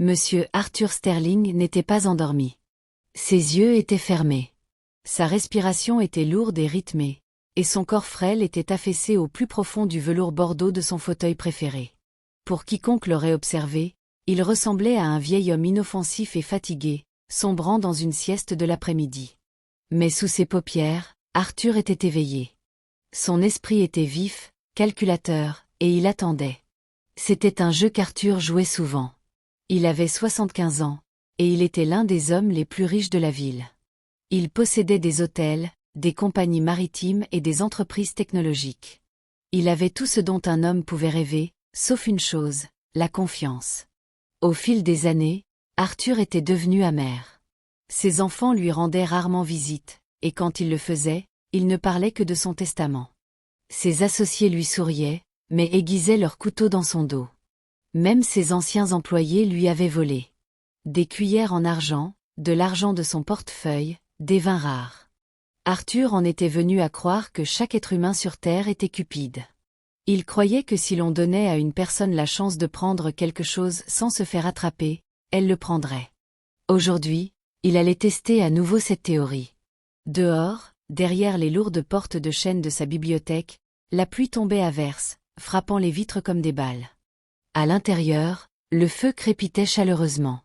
Monsieur Arthur Sterling n'était pas endormi. Ses yeux étaient fermés. Sa respiration était lourde et rythmée, et son corps frêle était affaissé au plus profond du velours bordeaux de son fauteuil préféré. Pour quiconque l'aurait observé, il ressemblait à un vieil homme inoffensif et fatigué, sombrant dans une sieste de l'après-midi. Mais sous ses paupières, Arthur était éveillé. Son esprit était vif, calculateur, et il attendait. C'était un jeu qu'Arthur jouait souvent. Il avait 75 ans, et il était l'un des hommes les plus riches de la ville. Il possédait des hôtels, des compagnies maritimes et des entreprises technologiques. Il avait tout ce dont un homme pouvait rêver, sauf une chose, la confiance. Au fil des années, Arthur était devenu amer. Ses enfants lui rendaient rarement visite, et quand il le faisait, il ne parlait que de son testament. Ses associés lui souriaient, mais aiguisaient leurs couteaux dans son dos. Même ses anciens employés lui avaient volé. Des cuillères en argent, de l'argent de son portefeuille, des vins rares. Arthur en était venu à croire que chaque être humain sur Terre était cupide. Il croyait que si l'on donnait à une personne la chance de prendre quelque chose sans se faire attraper, elle le prendrait. Aujourd'hui, il allait tester à nouveau cette théorie. Dehors, derrière les lourdes portes de chêne de sa bibliothèque, la pluie tombait à verse, frappant les vitres comme des balles. À l'intérieur, le feu crépitait chaleureusement.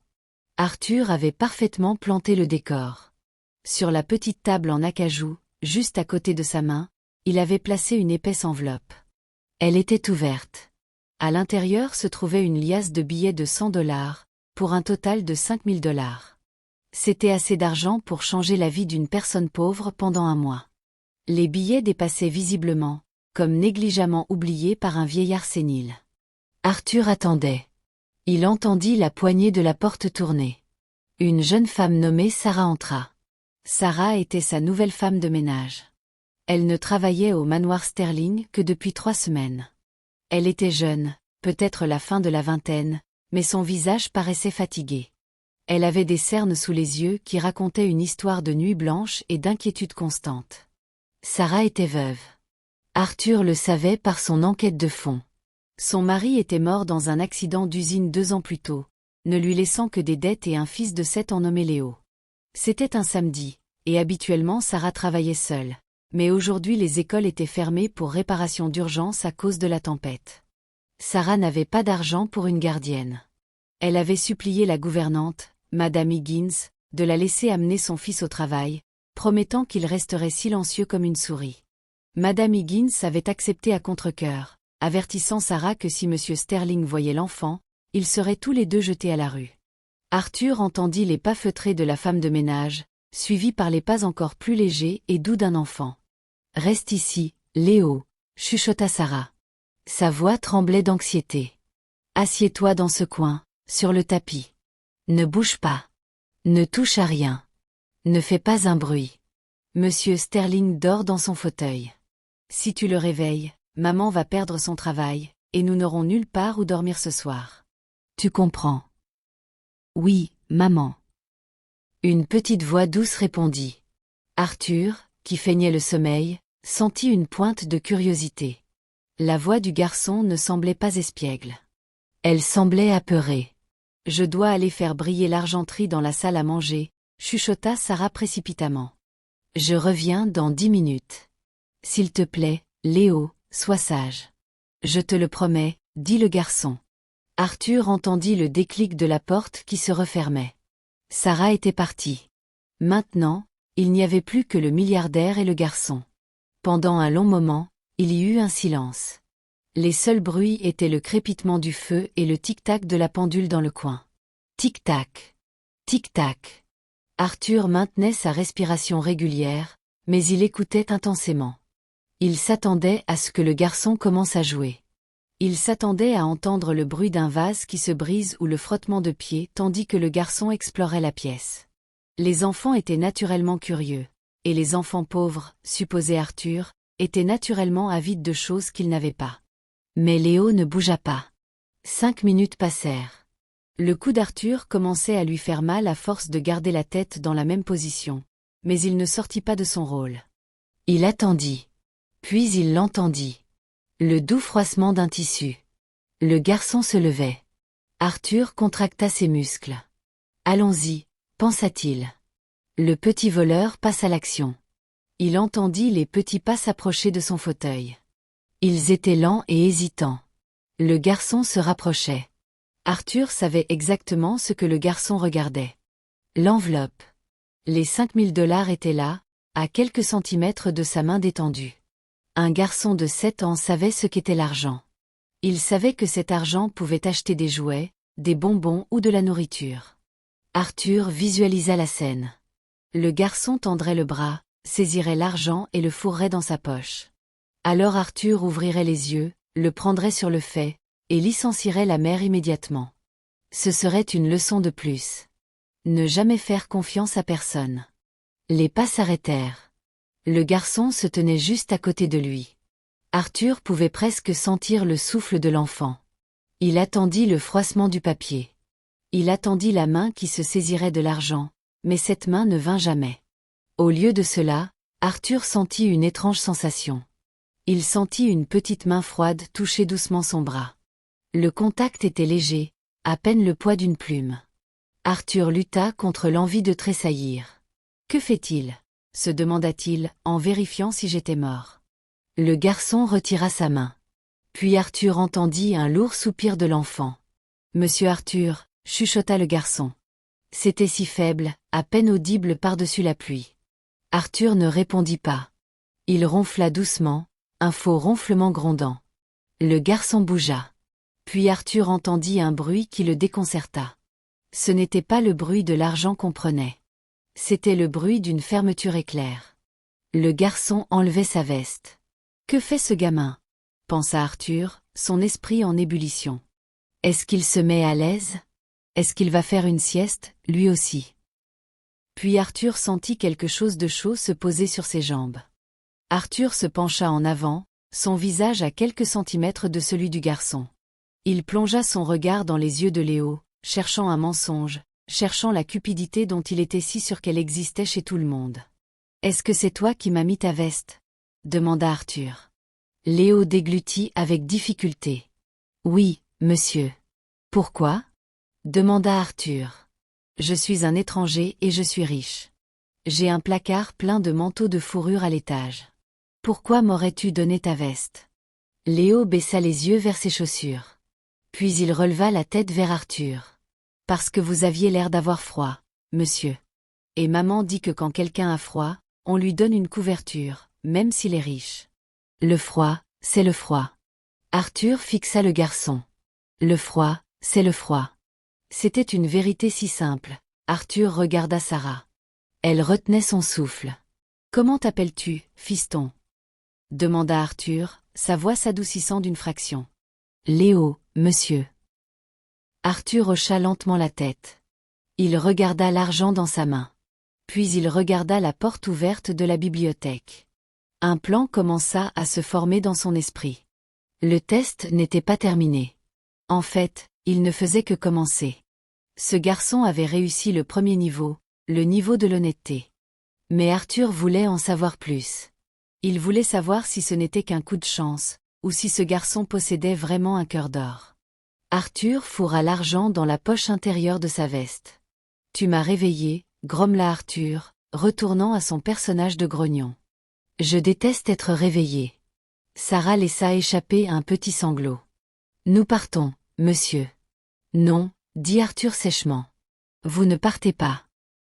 Arthur avait parfaitement planté le décor. Sur la petite table en acajou, juste à côté de sa main, il avait placé une épaisse enveloppe. Elle était ouverte. À l'intérieur se trouvait une liasse de billets de $100, pour un total de $5000. C'était assez d'argent pour changer la vie d'une personne pauvre pendant un mois. Les billets dépassaient visiblement, comme négligemment oubliés par un vieillard sénile. Arthur attendait. Il entendit la poignée de la porte tourner. Une jeune femme nommée Sarah entra. Sarah était sa nouvelle femme de ménage. Elle ne travaillait au manoir Sterling que depuis 3 semaines. Elle était jeune, peut-être la fin de la vingtaine, mais son visage paraissait fatigué. Elle avait des cernes sous les yeux qui racontaient une histoire de nuit blanche et d'inquiétude constante. Sarah était veuve. Arthur le savait par son enquête de fond. Son mari était mort dans un accident d'usine 2 ans plus tôt, ne lui laissant que des dettes et un fils de 7 ans nommé Léo. C'était un samedi, et habituellement Sarah travaillait seule, mais aujourd'hui les écoles étaient fermées pour réparation d'urgence à cause de la tempête. Sarah n'avait pas d'argent pour une gardienne. Elle avait supplié la gouvernante, Madame Higgins, de la laisser amener son fils au travail, promettant qu'il resterait silencieux comme une souris. Madame Higgins avait accepté à contre-cœur, avertissant Sarah que si Monsieur Sterling voyait l'enfant, ils seraient tous les deux jetés à la rue. Arthur entendit les pas feutrés de la femme de ménage, suivis par les pas encore plus légers et doux d'un enfant. « Reste ici, Léo » chuchota Sarah. Sa voix tremblait d'anxiété. « Assieds-toi dans ce coin, sur le tapis. Ne bouge pas. Ne touche à rien. Ne fais pas un bruit. Monsieur Sterling dort dans son fauteuil. Si tu le réveilles, maman va perdre son travail, et nous n'aurons nulle part où dormir ce soir. Tu comprends ? » « Oui, maman. » Une petite voix douce répondit. Arthur, qui feignait le sommeil, sentit une pointe de curiosité. La voix du garçon ne semblait pas espiègle. Elle semblait apeurée. « Je dois aller faire briller l'argenterie dans la salle à manger », chuchota Sarah précipitamment. « Je reviens dans 10 minutes. S'il te plaît, Léo, sois sage. »« Je te le promets, » dit le garçon. Arthur entendit le déclic de la porte qui se refermait. Sarah était partie. Maintenant, il n'y avait plus que le milliardaire et le garçon. Pendant un long moment, il y eut un silence. Les seuls bruits étaient le crépitement du feu et le tic-tac de la pendule dans le coin. Tic-tac. Tic-tac. Arthur maintenait sa respiration régulière, mais il écoutait intensément. Il s'attendait à ce que le garçon commence à jouer. Il s'attendait à entendre le bruit d'un vase qui se brise ou le frottement de pieds tandis que le garçon explorait la pièce. Les enfants étaient naturellement curieux, et les enfants pauvres, supposait Arthur, étaient naturellement avides de choses qu'ils n'avaient pas. Mais Léo ne bougea pas. 5 minutes passèrent. Le cou d'Arthur commençait à lui faire mal à force de garder la tête dans la même position, mais il ne sortit pas de son rôle. Il attendit. Puis il l'entendit. Le doux froissement d'un tissu. Le garçon se levait. Arthur contracta ses muscles. Allons-y, pensa-t-il. Le petit voleur passe à l'action. Il entendit les petits pas s'approcher de son fauteuil. Ils étaient lents et hésitants. Le garçon se rapprochait. Arthur savait exactement ce que le garçon regardait. L'enveloppe. Les 5 000 $ étaient là, à quelques centimètres de sa main détendue. Un garçon de 7 ans savait ce qu'était l'argent. Il savait que cet argent pouvait acheter des jouets, des bonbons ou de la nourriture. Arthur visualisa la scène. Le garçon tendrait le bras, saisirait l'argent et le fourrerait dans sa poche. Alors Arthur ouvrirait les yeux, le prendrait sur le fait, et licencierait la mère immédiatement. Ce serait une leçon de plus. Ne jamais faire confiance à personne. Les pas s'arrêtèrent. Le garçon se tenait juste à côté de lui. Arthur pouvait presque sentir le souffle de l'enfant. Il attendit le froissement du papier. Il attendit la main qui se saisirait de l'argent, mais cette main ne vint jamais. Au lieu de cela, Arthur sentit une étrange sensation. Il sentit une petite main froide toucher doucement son bras. Le contact était léger, à peine le poids d'une plume. Arthur lutta contre l'envie de tressaillir. « Que fait-il » se demanda-t-il, en vérifiant si j'étais mort. Le garçon retira sa main. Puis Arthur entendit un lourd soupir de l'enfant. « Monsieur Arthur » chuchota le garçon. C'était si faible, à peine audible par-dessus la pluie. Arthur ne répondit pas. Il ronfla doucement, un faux ronflement grondant. Le garçon bougea. Puis Arthur entendit un bruit qui le déconcerta. Ce n'était pas le bruit de l'argent qu'on prenait. C'était le bruit d'une fermeture éclair. Le garçon enlevait sa veste. « Que fait ce gamin » pensa Arthur, son esprit en ébullition. « Est-ce qu'il se met à l'aise ? Est-ce qu'il va faire une sieste, lui aussi ?» Puis Arthur sentit quelque chose de chaud se poser sur ses jambes. Arthur se pencha en avant, son visage à quelques centimètres de celui du garçon. Il plongea son regard dans les yeux de Léo, cherchant un mensonge, cherchant la cupidité dont il était si sûr qu'elle existait chez tout le monde. « Est-ce que c'est toi qui m'as mis ta veste » demanda Arthur. Léo déglutit avec difficulté. « Oui, monsieur. »« Pourquoi » demanda Arthur. « Je suis un étranger et je suis riche. J'ai un placard plein de manteaux de fourrure à l'étage. Pourquoi m'aurais-tu donné ta veste » Léo baissa les yeux vers ses chaussures. Puis il releva la tête vers Arthur. « Parce que vous aviez l'air d'avoir froid, monsieur. Et maman dit que quand quelqu'un a froid, on lui donne une couverture, même s'il est riche. Le froid, c'est le froid. » Arthur fixa le garçon. « Le froid, c'est le froid. » C'était une vérité si simple. Arthur regarda Sarah. Elle retenait son souffle. « Comment t'appelles-tu, fiston » demanda Arthur, sa voix s'adoucissant d'une fraction. « Léo, monsieur. » Arthur hocha lentement la tête. Il regarda l'argent dans sa main. Puis il regarda la porte ouverte de la bibliothèque. Un plan commença à se former dans son esprit. Le test n'était pas terminé. En fait, il ne faisait que commencer. Ce garçon avait réussi le premier niveau, le niveau de l'honnêteté. Mais Arthur voulait en savoir plus. Il voulait savoir si ce n'était qu'un coup de chance, ou si ce garçon possédait vraiment un cœur d'or. Arthur fourra l'argent dans la poche intérieure de sa veste. « Tu m'as réveillé » grommela Arthur, retournant à son personnage de grognon. « Je déteste être réveillé. » Sarah laissa échapper un petit sanglot. « Nous partons, monsieur. »« Non » dit Arthur sèchement. « Vous ne partez pas. »«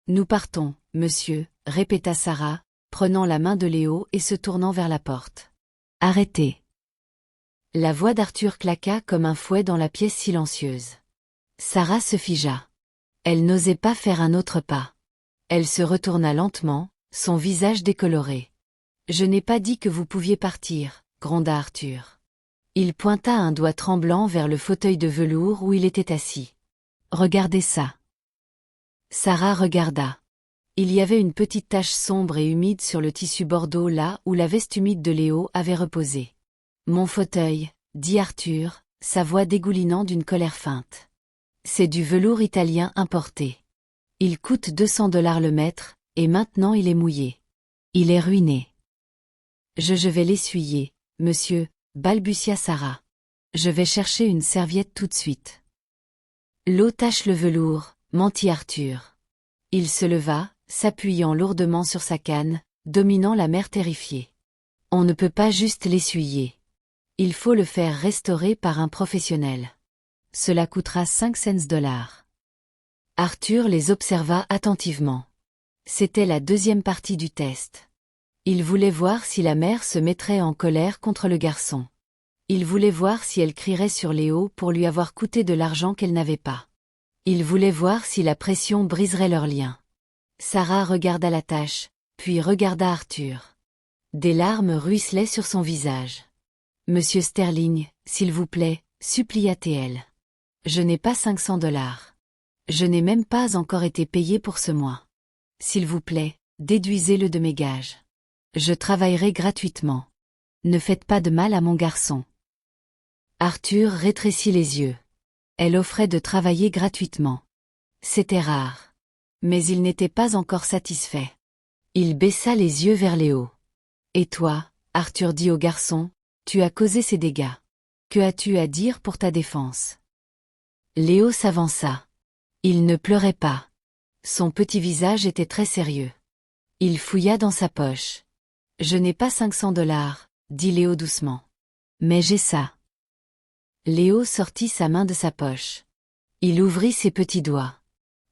Nous partons, monsieur » répéta Sarah, prenant la main de Léo et se tournant vers la porte. « Arrêtez » La voix d'Arthur claqua comme un fouet dans la pièce silencieuse. Sarah se figea. Elle n'osait pas faire un autre pas. Elle se retourna lentement, son visage décoloré. « Je n'ai pas dit que vous pouviez partir » gronda Arthur. Il pointa un doigt tremblant vers le fauteuil de velours où il était assis. « Regardez ça. » Sarah regarda. Il y avait une petite tache sombre et humide sur le tissu bordeaux là où la veste humide de Léo avait reposé. « Mon fauteuil » dit Arthur, sa voix dégoulinant d'une colère feinte. « C'est du velours italien importé. Il coûte 200 $ le mètre, et maintenant il est mouillé. Il est ruiné. »« Je vais l'essuyer, monsieur » balbutia Sarah. « Je vais chercher une serviette tout de suite. » L'eau tache le velours, mentit Arthur. Il se leva, s'appuyant lourdement sur sa canne, dominant la mer terrifiée. On ne peut pas juste l'essuyer. Il faut le faire restaurer par un professionnel. Cela coûtera 5 cents. Arthur les observa attentivement. C'était la deuxième partie du test. Il voulait voir si la mère se mettrait en colère contre le garçon. Il voulait voir si elle crierait sur Léo pour lui avoir coûté de l'argent qu'elle n'avait pas. Il voulait voir si la pression briserait leur lien. Sarah regarda la tâche, puis regarda Arthur. Des larmes ruisselaient sur son visage. « Monsieur Sterling, s'il vous plaît, supplia-t-elle. Je n'ai pas 500 $. Je n'ai même pas encore été payé pour ce mois. S'il vous plaît, déduisez-le de mes gages. Je travaillerai gratuitement. Ne faites pas de mal à mon garçon. » Arthur rétrécit les yeux. Elle offrait de travailler gratuitement. C'était rare. Mais il n'était pas encore satisfait. Il baissa les yeux vers Léo. « Et toi, Arthur dit au garçon, tu as causé ces dégâts. Que as-tu à dire pour ta défense ?» Léo s'avança. Il ne pleurait pas. Son petit visage était très sérieux. Il fouilla dans sa poche. « Je n'ai pas 500 $, dit Léo doucement. Mais j'ai ça. » Léo sortit sa main de sa poche. Il ouvrit ses petits doigts.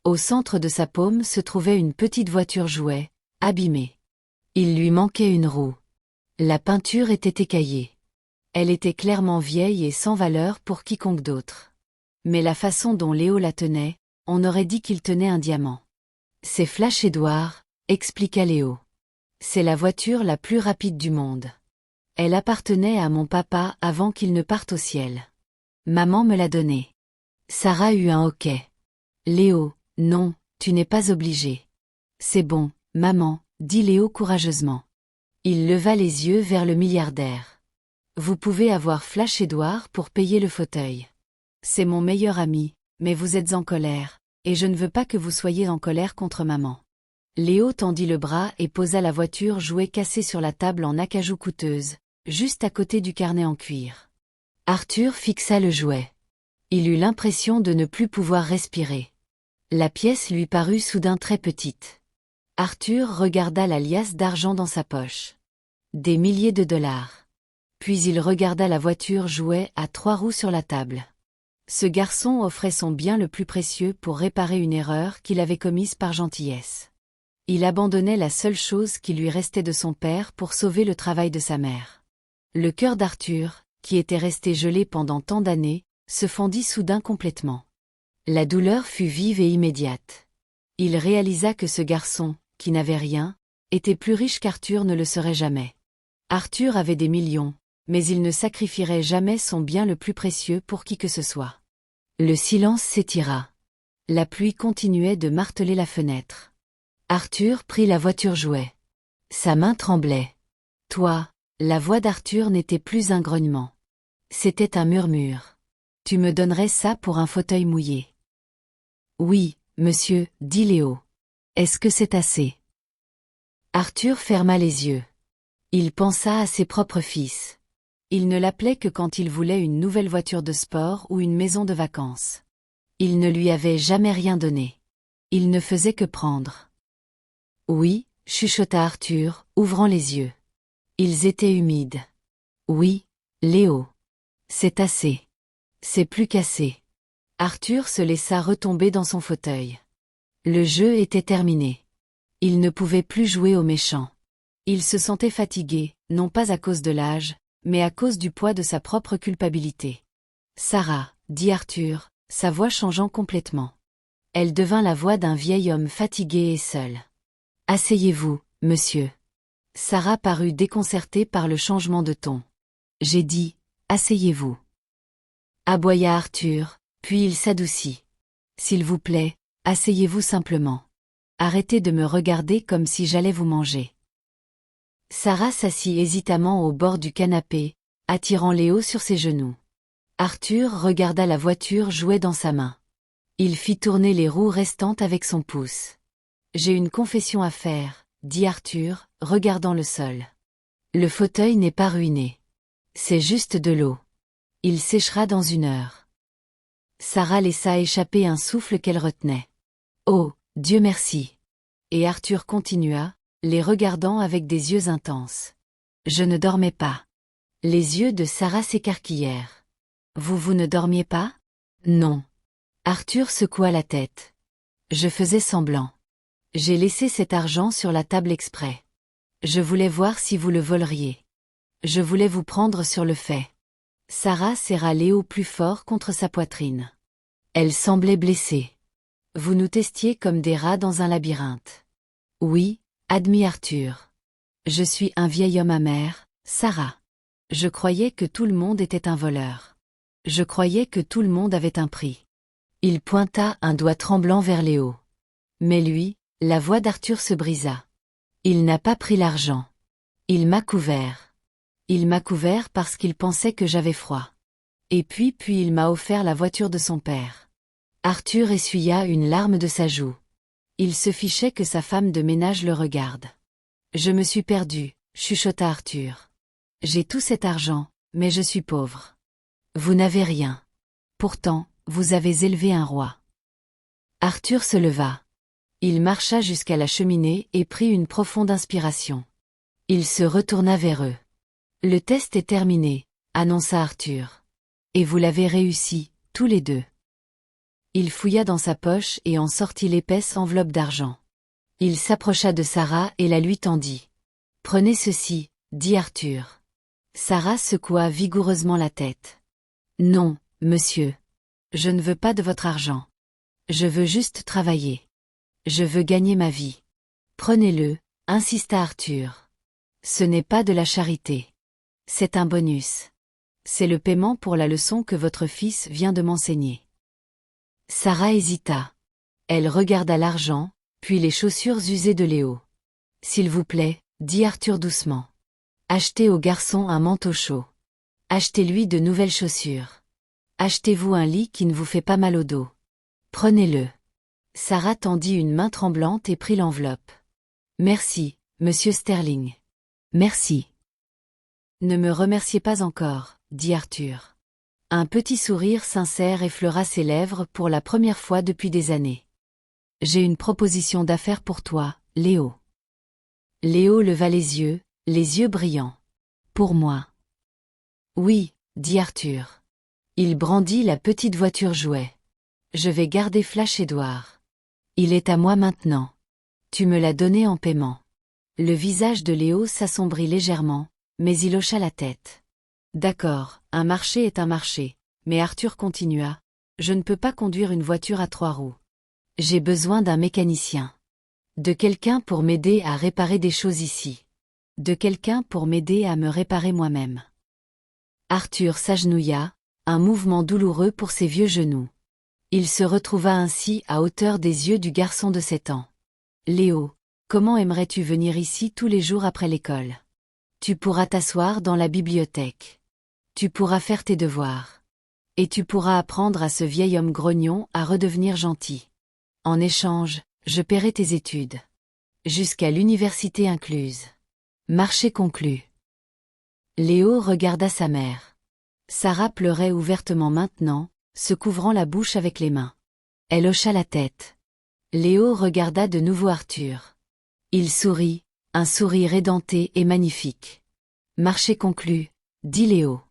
Au centre de sa paume se trouvait une petite voiture jouet, abîmée. Il lui manquait une roue. La peinture était écaillée. Elle était clairement vieille et sans valeur pour quiconque d'autre. Mais la façon dont Léo la tenait, on aurait dit qu'il tenait un diamant. « C'est Flash Edward, » expliqua Léo. « C'est la voiture la plus rapide du monde. Elle appartenait à mon papa avant qu'il ne parte au ciel. Maman me l'a donnée. » Sarah eut un hoquet. « Léo, non, tu n'es pas obligé. »« C'est bon, maman, » dit Léo courageusement. Il leva les yeux vers le milliardaire. « Vous pouvez avoir Flash Edward pour payer le fauteuil. C'est mon meilleur ami, mais vous êtes en colère, et je ne veux pas que vous soyez en colère contre maman. » Léo tendit le bras et posa la voiture jouet cassée sur la table en acajou coûteuse, juste à côté du carnet en cuir. Arthur fixa le jouet. Il eut l'impression de ne plus pouvoir respirer. La pièce lui parut soudain très petite. Arthur regarda la liasse d'argent dans sa poche. Des milliers de dollars. Puis il regarda la voiture jouet à 3 roues sur la table. Ce garçon offrait son bien le plus précieux pour réparer une erreur qu'il avait commise par gentillesse. Il abandonnait la seule chose qui lui restait de son père pour sauver le travail de sa mère. Le cœur d'Arthur, qui était resté gelé pendant tant d'années, se fendit soudain complètement. La douleur fut vive et immédiate. Il réalisa que ce garçon, qui n'avait rien, était plus riche qu'Arthur ne le serait jamais. Arthur avait des millions, mais il ne sacrifierait jamais son bien le plus précieux pour qui que ce soit. Le silence s'étira. La pluie continuait de marteler la fenêtre. Arthur prit la voiture jouet. Sa main tremblait. « Toi !» La voix d'Arthur n'était plus un grognement. C'était un murmure. « Tu me donnerais ça pour un fauteuil mouillé ?» « Oui, monsieur, » dit Léo. « Est-ce que c'est assez ?» Arthur ferma les yeux. Il pensa à ses propres fils. Il ne l'appelait que quand il voulait une nouvelle voiture de sport ou une maison de vacances. Il ne lui avait jamais rien donné. Il ne faisait que prendre. « Oui, » chuchota Arthur, ouvrant les yeux. Ils étaient humides. « Oui, Léo. C'est assez. C'est plus qu'assez. » Arthur se laissa retomber dans son fauteuil. Le jeu était terminé. Il ne pouvait plus jouer au méchant. Il se sentait fatigué, non pas à cause de l'âge, mais à cause du poids de sa propre culpabilité. « Sarah, » dit Arthur, sa voix changeant complètement. Elle devint la voix d'un vieil homme fatigué et seul. « Asseyez-vous, monsieur. » Sarah parut déconcertée par le changement de ton. « J'ai dit, asseyez-vous. » Aboya Arthur, puis il s'adoucit. « S'il vous plaît, asseyez-vous simplement. Arrêtez de me regarder comme si j'allais vous manger. » Sarah s'assit hésitamment au bord du canapé, attirant Léo sur ses genoux. Arthur regarda la voiture jouet dans sa main. Il fit tourner les roues restantes avec son pouce. « J'ai une confession à faire, » dit Arthur, regardant le sol. « Le fauteuil n'est pas ruiné. C'est juste de l'eau. Il séchera dans 1 heure. » Sarah laissa échapper un souffle qu'elle retenait. Oh, Dieu merci. Et Arthur continua, les regardant avec des yeux intenses. Je ne dormais pas. Les yeux de Sarah s'écarquillèrent. Vous ne dormiez pas? Non. Arthur secoua la tête. Je faisais semblant. J'ai laissé cet argent sur la table exprès. Je voulais voir si vous le voleriez. Je voulais vous prendre sur le fait. Sarah serra Léo plus fort contre sa poitrine. Elle semblait blessée. Vous nous testiez comme des rats dans un labyrinthe. Oui, admit Arthur. Je suis un vieil homme amer, Sarah. Je croyais que tout le monde était un voleur. Je croyais que tout le monde avait un prix. Il pointa un doigt tremblant vers Léo. Mais lui, la voix d'Arthur se brisa. Il n'a pas pris l'argent. Il m'a couvert. Il m'a couvert parce qu'il pensait que j'avais froid. Et puis il m'a offert la voiture de son père. Arthur essuya une larme de sa joue. Il se fichait que sa femme de ménage le regarde. Je me suis perdu, chuchota Arthur. J'ai tout cet argent, mais je suis pauvre. Vous n'avez rien. Pourtant, vous avez élevé un roi. Arthur se leva. Il marcha jusqu'à la cheminée et prit une profonde inspiration. Il se retourna vers eux. Le test est terminé, annonça Arthur. Et vous l'avez réussi, tous les deux. Il fouilla dans sa poche et en sortit l'épaisse enveloppe d'argent. Il s'approcha de Sarah et la lui tendit. Prenez ceci, dit Arthur. Sarah secoua vigoureusement la tête. Non, monsieur. Je ne veux pas de votre argent. Je veux juste travailler. Je veux gagner ma vie. Prenez-le, insista Arthur. Ce n'est pas de la charité. C'est un bonus. C'est le paiement pour la leçon que votre fils vient de m'enseigner. Sarah hésita. Elle regarda l'argent, puis les chaussures usées de Léo. S'il vous plaît, dit Arthur doucement. Achetez au garçon un manteau chaud. Achetez-lui de nouvelles chaussures. Achetez-vous un lit qui ne vous fait pas mal au dos. Prenez-le. Sarah tendit une main tremblante et prit l'enveloppe. Merci, monsieur Sterling. Merci. Ne me remerciez pas encore, dit Arthur. Un petit sourire sincère effleura ses lèvres pour la première fois depuis des années. J'ai une proposition d'affaires pour toi, Léo. Léo leva les yeux brillants. Pour moi. Oui, dit Arthur. Il brandit la petite voiture jouet. Je vais garder Flash Édouard. Il est à moi maintenant. Tu me l'as donné en paiement. Le visage de Léo s'assombrit légèrement, mais il hocha la tête. D'accord, un marché est un marché, mais Arthur continua. Je ne peux pas conduire une voiture à 3 roues. J'ai besoin d'un mécanicien. De quelqu'un pour m'aider à réparer des choses ici. De quelqu'un pour m'aider à me réparer moi-même. Arthur s'agenouilla, un mouvement douloureux pour ses vieux genoux. Il se retrouva ainsi à hauteur des yeux du garçon de 7 ans. Léo, comment aimerais-tu venir ici tous les jours après l'école? Tu pourras t'asseoir dans la bibliothèque. Tu pourras faire tes devoirs. Et tu pourras apprendre à ce vieil homme grognon à redevenir gentil. En échange, je paierai tes études. Jusqu'à l'université incluse. Marché conclu. Léo regarda sa mère. Sarah pleurait ouvertement maintenant, se couvrant la bouche avec les mains. Elle hocha la tête. Léo regarda de nouveau Arthur. Il sourit, un sourire édenté et magnifique. Marché conclu, dit Léo.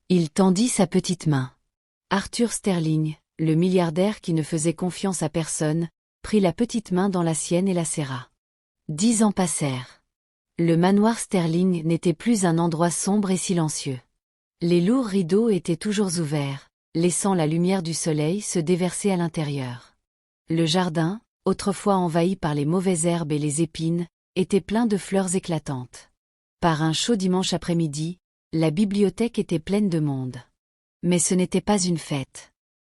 Il tendit sa petite main. Arthur Sterling, le milliardaire qui ne faisait confiance à personne, prit la petite main dans la sienne et la serra. 10 ans passèrent. Le manoir Sterling n'était plus un endroit sombre et silencieux. Les lourds rideaux étaient toujours ouverts, laissant la lumière du soleil se déverser à l'intérieur. Le jardin, autrefois envahi par les mauvaises herbes et les épines, était plein de fleurs éclatantes. Par un chaud dimanche après-midi, la bibliothèque était pleine de monde. Mais ce n'était pas une fête.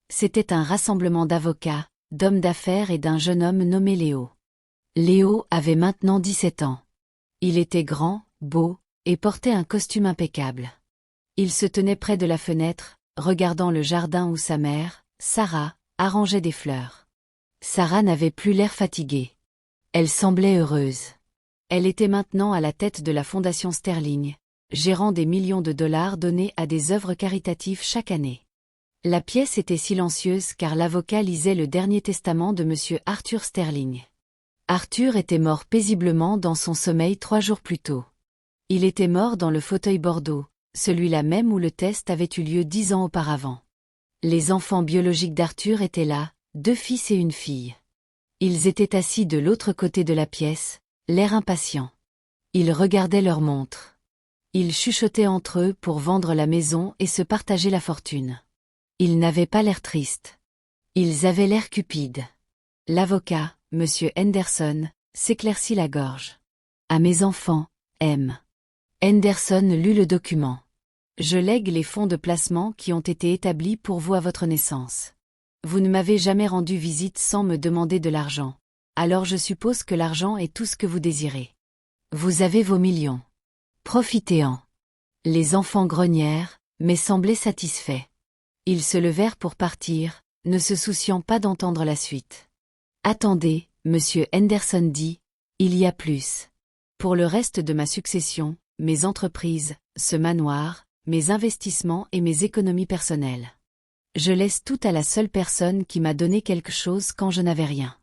C'était un rassemblement d'avocats, d'hommes d'affaires et d'un jeune homme nommé Léo. Léo avait maintenant 17 ans. Il était grand, beau, et portait un costume impeccable. Il se tenait près de la fenêtre, regardant le jardin où sa mère, Sarah, arrangeait des fleurs. Sarah n'avait plus l'air fatiguée. Elle semblait heureuse. Elle était maintenant à la tête de la Fondation Sterling, gérant des millions de dollars donnés à des œuvres caritatives chaque année. La pièce était silencieuse car l'avocat lisait le dernier testament de monsieur Arthur Sterling. Arthur était mort paisiblement dans son sommeil 3 jours plus tôt. Il était mort dans le fauteuil Bordeaux, celui-là même où le test avait eu lieu 10 ans auparavant. Les enfants biologiques d'Arthur étaient là, 2 fils et une fille. Ils étaient assis de l'autre côté de la pièce, l'air impatient. Ils regardaient leur montre. Ils chuchotaient entre eux pour vendre la maison et se partager la fortune. Ils n'avaient pas l'air tristes. Ils avaient l'air cupides. L'avocat, monsieur Henderson, s'éclaircit la gorge. À mes enfants, M. Henderson lut le document. Je lègue les fonds de placement qui ont été établis pour vous à votre naissance. Vous ne m'avez jamais rendu visite sans me demander de l'argent. Alors je suppose que l'argent est tout ce que vous désirez. Vous avez vos millions. Profitez-en. Les enfants grognèrent, mais semblaient satisfaits. Ils se levèrent pour partir, ne se souciant pas d'entendre la suite. Attendez, monsieur Henderson dit, il y a plus. Pour le reste de ma succession, mes entreprises, ce manoir, mes investissements et mes économies personnelles. Je laisse tout à la seule personne qui m'a donné quelque chose quand je n'avais rien.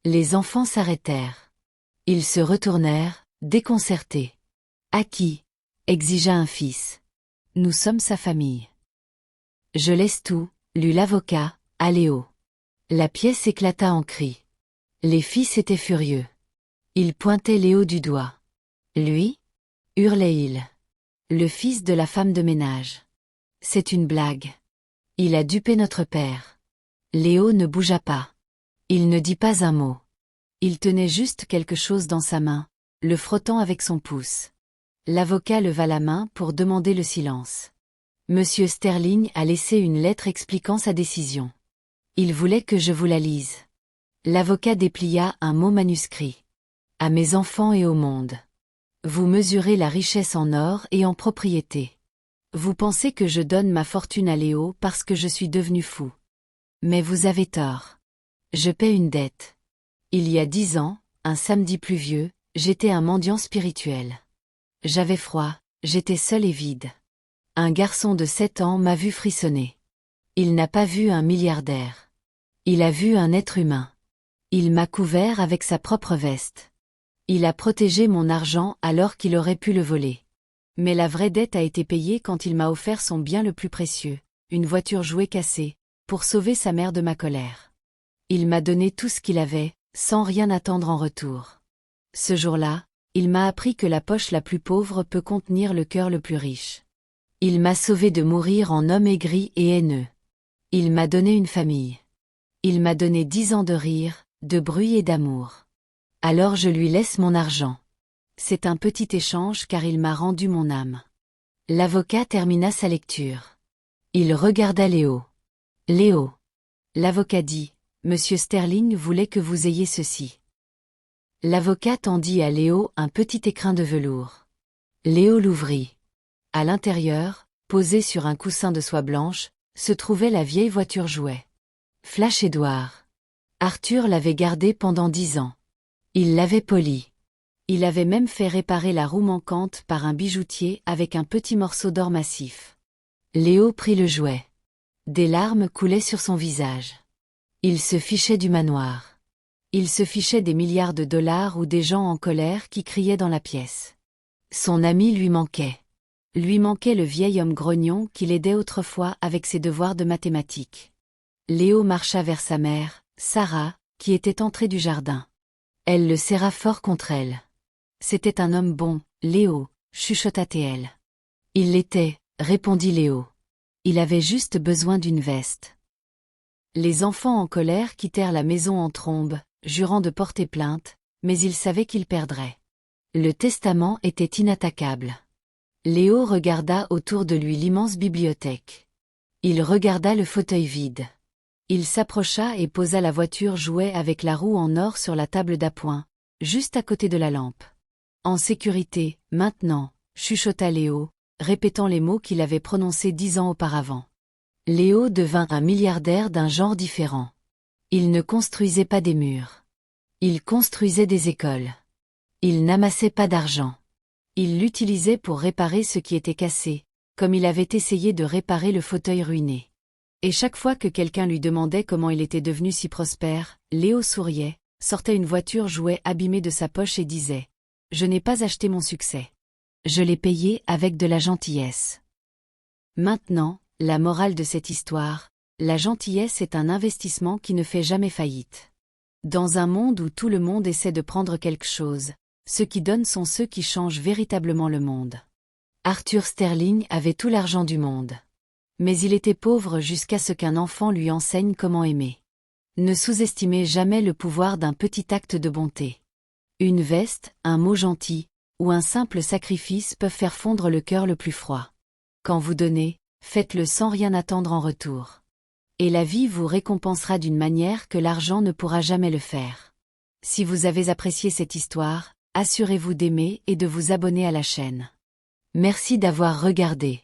Les enfants s'arrêtèrent. Ils se retournèrent, déconcertés. À qui? Exigea un fils. Nous sommes sa famille. Je laisse tout, lut l'avocat, à Léo. La pièce éclata en cris. Les fils étaient furieux. Ils pointaient Léo du doigt. Lui? Hurlait-il. Le fils de la femme de ménage. C'est une blague. Il a dupé notre père. Léo ne bougea pas. Il ne dit pas un mot. Il tenait juste quelque chose dans sa main, le frottant avec son pouce. L'avocat leva la main pour demander le silence. Monsieur Sterling a laissé une lettre expliquant sa décision. Il voulait que je vous la lise. L'avocat déplia un mot manuscrit. À mes enfants et au monde. Vous mesurez la richesse en or et en propriété. Vous pensez que je donne ma fortune à Léo parce que je suis devenu fou. Mais vous avez tort. Je paie une dette. Il y a 10 ans, un samedi pluvieux, j'étais un mendiant spirituel. J'avais froid, j'étais seul et vide. Un garçon de 7 ans m'a vu frissonner. Il n'a pas vu un milliardaire. Il a vu un être humain. Il m'a couvert avec sa propre veste. Il a protégé mon argent alors qu'il aurait pu le voler. Mais la vraie dette a été payée quand il m'a offert son bien le plus précieux, une voiture jouet cassée, pour sauver sa mère de ma colère. Il m'a donné tout ce qu'il avait, sans rien attendre en retour. Ce jour-là, il m'a appris que la poche la plus pauvre peut contenir le cœur le plus riche. Il m'a sauvé de mourir en homme aigri et haineux. Il m'a donné une famille. Il m'a donné 10 ans de rire, de bruit et d'amour. Alors je lui laisse mon argent. C'est un petit échange car il m'a rendu mon âme. L'avocat termina sa lecture. Il regarda Léo. Léo. L'avocat dit, Monsieur Sterling voulait que vous ayez ceci. L'avocat tendit à Léo un petit écrin de velours. Léo l'ouvrit. À l'intérieur, posée sur un coussin de soie blanche, se trouvait la vieille voiture jouet. Flash Édouard. Arthur l'avait gardée pendant 10 ans. Il l'avait polie. Il avait même fait réparer la roue manquante par un bijoutier avec un petit morceau d'or massif. Léo prit le jouet. Des larmes coulaient sur son visage. Il se fichait du manoir. Il se fichait des milliards de dollars ou des gens en colère qui criaient dans la pièce. Son ami lui manquait. Lui manquait le vieil homme grognon qui l'aidait autrefois avec ses devoirs de mathématiques. Léo marcha vers sa mère, Sarah, qui était entrée du jardin. Elle le serra fort contre elle. C'était un homme bon, Léo, chuchota-t-elle. Il l'était, répondit Léo. Il avait juste besoin d'une veste. Les enfants en colère quittèrent la maison en trombe, jurant de porter plainte, mais ils savaient qu'ils perdraient. Le testament était inattaquable. Léo regarda autour de lui l'immense bibliothèque. Il regarda le fauteuil vide. Il s'approcha et posa la voiture jouet avec la roue en or sur la table d'appoint, juste à côté de la lampe. En sécurité, maintenant, chuchota Léo, répétant les mots qu'il avait prononcés 10 ans auparavant. Léo devint un milliardaire d'un genre différent. Il ne construisait pas des murs. Il construisait des écoles. Il n'amassait pas d'argent. Il l'utilisait pour réparer ce qui était cassé, comme il avait essayé de réparer le fauteuil ruiné. Et chaque fois que quelqu'un lui demandait comment il était devenu si prospère, Léo souriait, sortait une voiture jouet abîmée de sa poche et disait « Je n'ai pas acheté mon succès. Je l'ai payé avec de la gentillesse. » Maintenant, la morale de cette histoire, la gentillesse est un investissement qui ne fait jamais faillite. Dans un monde où tout le monde essaie de prendre quelque chose, ceux qui donnent sont ceux qui changent véritablement le monde. Arthur Sterling avait tout l'argent du monde. Mais il était pauvre jusqu'à ce qu'un enfant lui enseigne comment aimer. Ne sous-estimez jamais le pouvoir d'un petit acte de bonté. Une veste, un mot gentil, ou un simple sacrifice peuvent faire fondre le cœur le plus froid. Quand vous donnez, faites-le sans rien attendre en retour. Et la vie vous récompensera d'une manière que l'argent ne pourra jamais le faire. Si vous avez apprécié cette histoire, assurez-vous d'aimer et de vous abonner à la chaîne. Merci d'avoir regardé.